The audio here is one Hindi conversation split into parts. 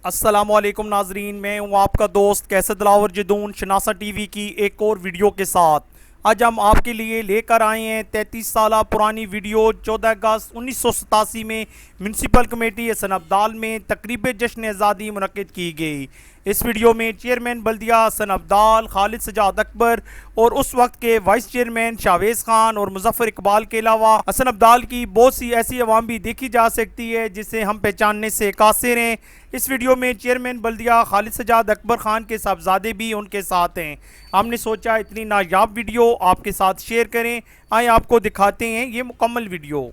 अस्सलामुअलैकुम नाजरीन, मैं हूँ आपका दोस्त कैसर दिलावर जदून शनासा टीवी की एक और वीडियो के साथ। आज हम आपके लिए लेकर आए हैं 33 साल पुरानी वीडियो। 14 अगस्त 1987 में म्यूनसिपल कमेटी हसन अब्दाल में तकरीब जश्न आज़ादी मुनक़िद की गई। इस वीडियो में चेयरमैन बल्दिया हसन अब्दाल, खालिद सजाद अकबर और उस वक्त के वाइस चेयरमैन शावेज़ खान और मुजफ्फर इकबाल के अलावा हसन अब्दाल की बहुत सी ऐसी अवाम भी देखी जा सकती है जिसे हम पहचानने से कासिर हैं। इस वीडियो में चेयरमैन बल्दिया खालिद सजाद अकबर खान के साहबजादे भी उनके साथ हैं। हमने सोचा इतनी नायाब वीडियो आपके साथ शेयर करें। आए आपको दिखाते हैं ये मुकम्मल वीडियो।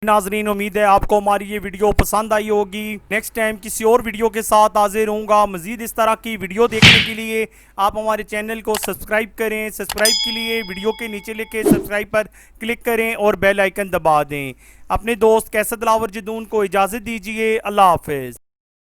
नाजरीन, उम्मीद है आपको हमारी ये वीडियो पसंद आई होगी। नेक्स्ट टाइम किसी और वीडियो के साथ हाजिर होऊंगा। मजीद इस तरह की वीडियो देखने के लिए आप हमारे चैनल को सब्सक्राइब करें। सब्सक्राइब के लिए वीडियो के नीचे लिखे सब्सक्राइब पर क्लिक करें और बेल आइकन दबा दें। अपने दोस्त कैसर दिलावर जदून को इजाज़त दीजिए। अल्लाह हाफिज़।